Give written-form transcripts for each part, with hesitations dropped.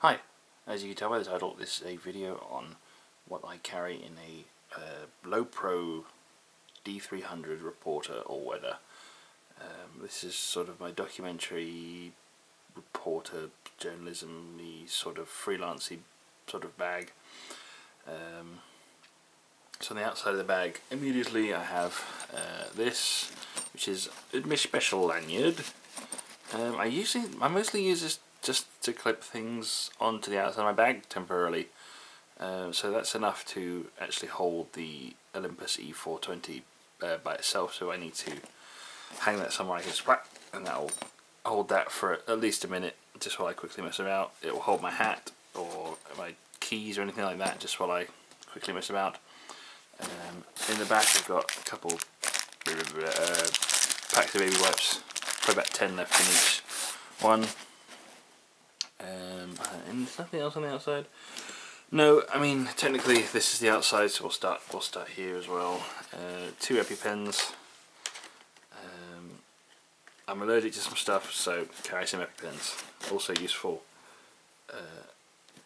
Hi, as you can tell by the title, this is a video on what I carry in a Lowepro D300 reporter all-weather. This is sort of my documentary, reporter, journalism-y, sort of freelancey sort of bag. So on the outside of the bag, immediately I have this, which is my special lanyard. I mostly use this just to clip things onto the outside of my bag temporarily. So that's enough to actually hold the Olympus E-420 by itself, so I need to hang that somewhere I can splat, and that will hold that for at least a minute just while I quickly mess about. It will hold my hat or my keys or anything like that just while I quickly mess about. In the back I've got a couple packs of baby wipes, probably about 10 left in each one. And there's nothing else on the outside. No, I mean technically this is the outside, so we'll start here as well. 2 EpiPens. I'm allergic to some stuff, so carry some EpiPens. Also useful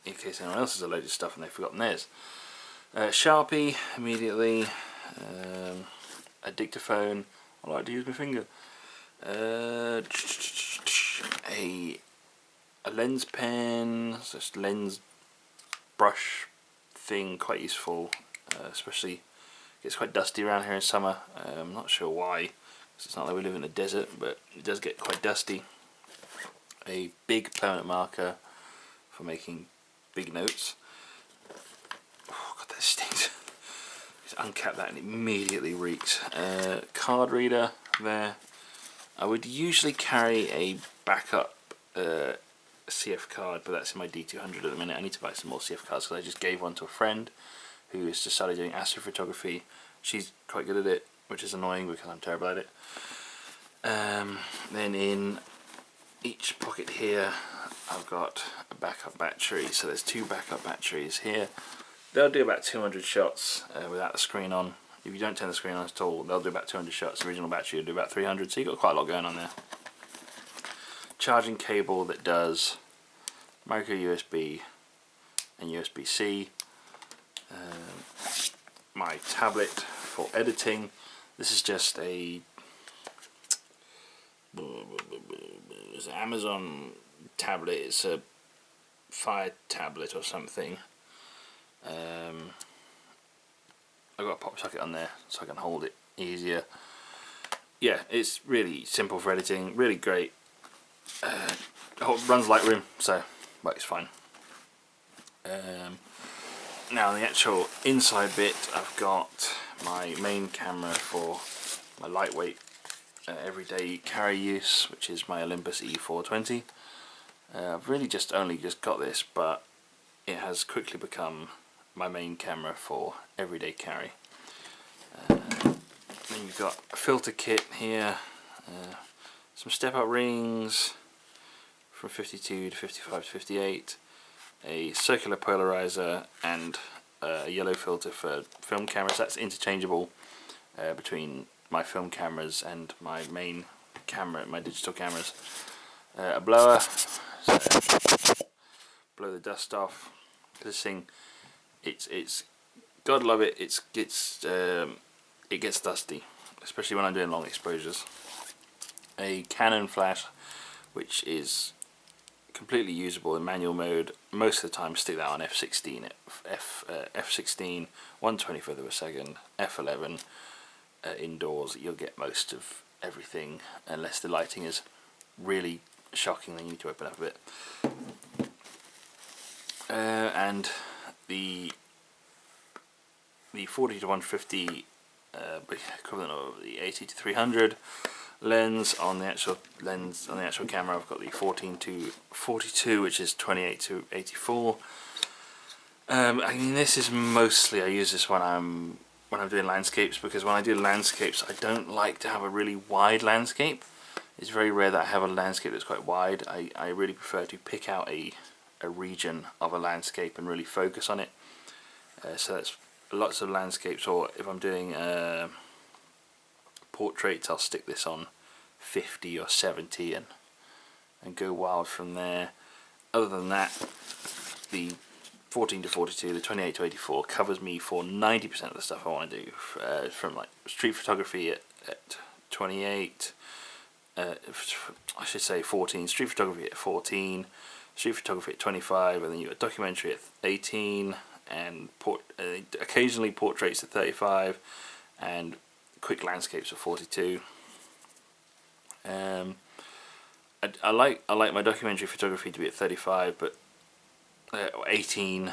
in case anyone else is allergic to stuff and they've forgotten theirs. Sharpie immediately. A dictaphone. I like to use my finger. A lens pen, just lens brush thing, quite useful, especially it gets quite dusty around here in summer. I'm not sure why, because it's not like we live in the desert, but it does get quite dusty. A big permanent marker for making big notes. Oh god, that stings. Just uncap that and it immediately reeks. Card reader there. I would usually carry a backup CF card, but that's in my D300 at the minute. I need to buy some more CF cards because I just gave one to a friend who has just started doing astrophotography. She's quite good at it, which is annoying because I'm terrible at it. Then in each pocket here I've got a backup battery, so there's 2 backup batteries here. They'll do about 200 shots without the screen on. If you don't turn the screen on at all, they'll do about 200 shots. The original battery will do about 300, so you've got quite a lot going on there. Charging cable that does micro USB and USB-C. My tablet for editing. This is just it's an Amazon tablet. It's a Fire tablet or something. I've got a pop socket on there so I can hold it easier. Yeah, it's really simple for editing, really great. Runs Lightroom, so works fine. Now the actual inside bit, I've got my main camera for my lightweight everyday carry use, which is my Olympus E-420. I've really only just got this, but it has quickly become my main camera for everyday carry. Then you've got a filter kit here, some step-up rings from 52 to 55 to 58, a circular polarizer, and a yellow filter for film cameras. That's interchangeable between my film cameras and my main camera, my digital cameras. A blower, so blow the dust off. This thing, it's God love it. It gets dusty, especially when I'm doing long exposures. A Canon flash, which is completely usable in manual mode. Most of the time stick that on f16, f16, 1/25th of a second, f11. Indoors you'll get most of everything, unless the lighting is really shocking, then you need to open up a bit. And the 40 to 150 equivalent of the 80 to 300 lens on the actual camera. I've got the 14 to 42, which is 28 to 84. I mean, this is mostly, I use this when I'm doing landscapes, because when I do landscapes I don't like to have a really wide landscape. It's very rare that I have a landscape that's quite wide. I really prefer to pick out a region of a landscape and really focus on it. So that's lots of landscapes, or if I'm doing portraits, I'll stick this on 50 or 70 and go wild from there. other than that, the 14 to 42, the 28 to 84 covers me for 90% of the stuff I want to do, from like street photography at 28, I should say 14, street photography at 14, street photography at 25, and then you got documentary at 18, and occasionally portraits at 35, and quick landscapes at 42. I like my documentary photography to be at 35, but 18.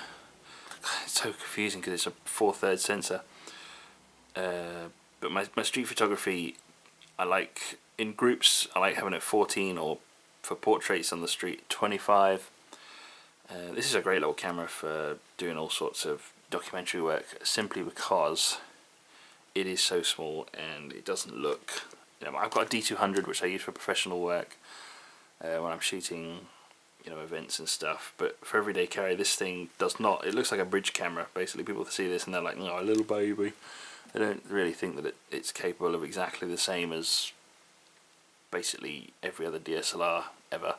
It's so confusing because it's a 4/3 sensor. But my street photography, I like in groups. I like having it 14, or for portraits on the street 25. This is a great little camera for doing all sorts of documentary work, simply because it is so small and it doesn't look. I've got a D300 which I use for professional work when I'm shooting, events and stuff. But for everyday carry, this thing does not. It looks like a bridge camera. Basically, people see this and they're like, "No, a little baby." They don't really think that it's capable of exactly the same as basically every other DSLR ever.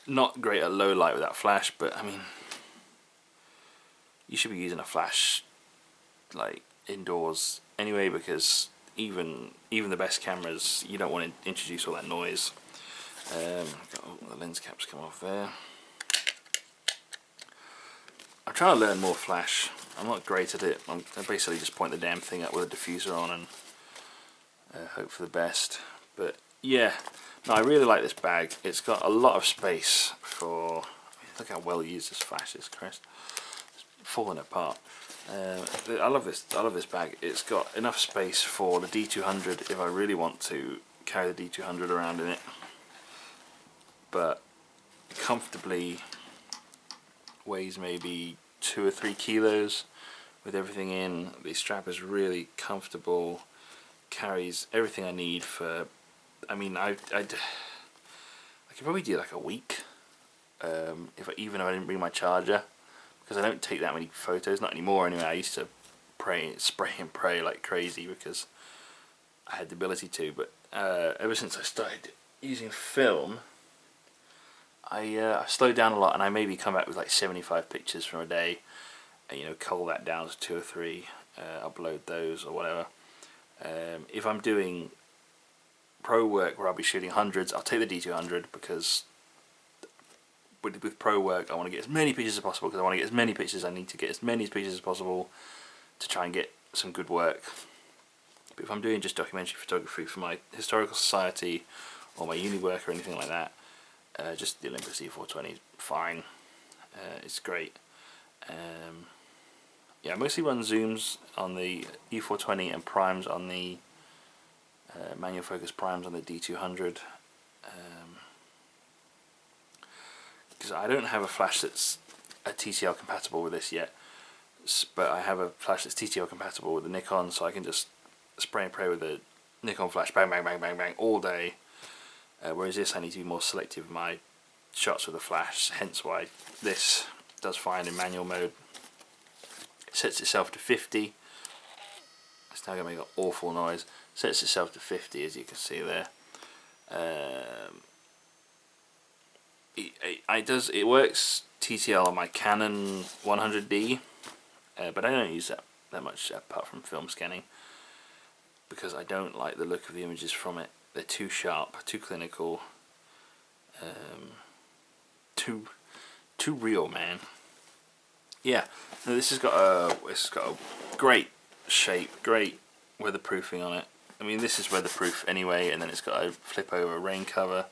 Not great at low light without flash, but I mean, you should be using a flash like indoors anyway, because even the best cameras, you don't want to introduce all that noise. Got all the lens caps come off there. I'm trying to learn more flash. I'm not great at it. I basically just point the damn thing up with a diffuser on and hope for the best. But yeah, no, I really like this bag. It's got a lot of space for. Look how well used this flash is, Chris. It's falling apart. I love this. I love this bag. It's got enough space for the D200 if I really want to carry the D200 around in it, but comfortably weighs maybe 2 or 3 kilos with everything in. The strap is really comfortable, carries everything I need for. I mean, I could probably do like a week even if I didn't bring my charger, because I don't take that many photos, not anymore anyway. I used to spray and pray like crazy because I had the ability to, but ever since I started using film, I slowed down a lot, and I maybe come back with like 75 pictures from a day, and cull that down to 2 or 3, upload those or whatever. If I'm doing pro work where I'll be shooting hundreds, I'll take the D200, because with pro work I want to get as many pictures as possible, because I want to get as many pictures. I need to get as many pictures as possible to try and get some good work. But if I'm doing just documentary photography for my historical society or my uni work or anything like that, just the Olympus E-420 is fine. It's great. Yeah, I mostly run zooms on the E-420 and primes on the manual focus primes on the D200, because I don't have a flash that's a TTL compatible with this yet, but I have a flash that's TTL compatible with the Nikon, so I can just spray and pray with the Nikon flash, bang bang bang bang bang all day. Whereas this, I need to be more selective with my shots with the flash, hence why this does fine in manual mode. It sets itself to 50. It's now going to make an awful noise. Sets itself to 50, as you can see there. It works TTL on my Canon 100D, but I don't use that much apart from film scanning, because I don't like the look of the images from it. They're too sharp, too clinical, too real, man. Yeah, no, this has got a great shape, great weatherproofing on it. I mean, this is weatherproof anyway, and then it's got a flip over rain cover.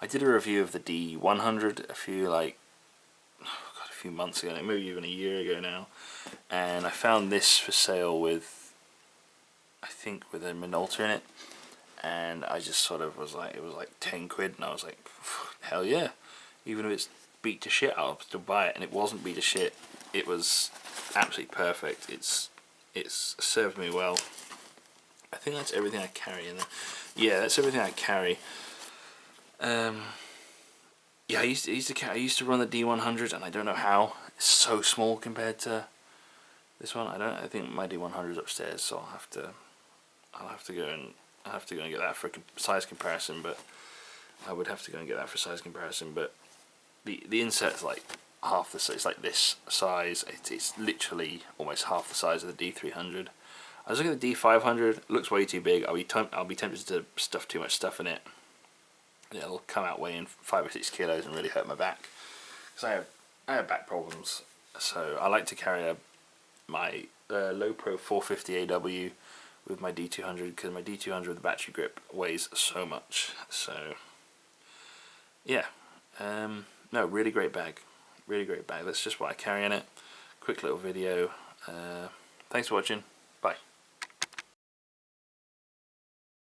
I did a review of the D100 a few months ago, maybe even a year ago now, and I found this for sale with, I think, with a Minolta in it, and I just sort of was like, it was like 10 quid, and I was like, hell yeah, even if it's beat to shit, I'll still buy it. And it wasn't beat to shit, it was absolutely perfect. It's served me well. I think that's everything I carry in there. Yeah, that's everything I carry. Yeah, I used to run the D100, and I don't know how. It's so small compared to this one. I think my D100 is upstairs, so I'll have to go and get that for a size comparison. But I would have to go and get that for size comparison, but the insert's like half the size. It's like this size. It's literally almost half the size of the D300. I was looking at the D500. Looks way too big. I'll be tempted to stuff too much stuff in it. It'll come out weighing 5 or 6 kilos and really hurt my back. Because I have back problems. So I like to carry my Lowepro 450 AW with my D200, because my D200 with the battery grip weighs so much. So yeah, no, really great bag, really great bag. That's just what I carry in it. Quick little video. Thanks for watching.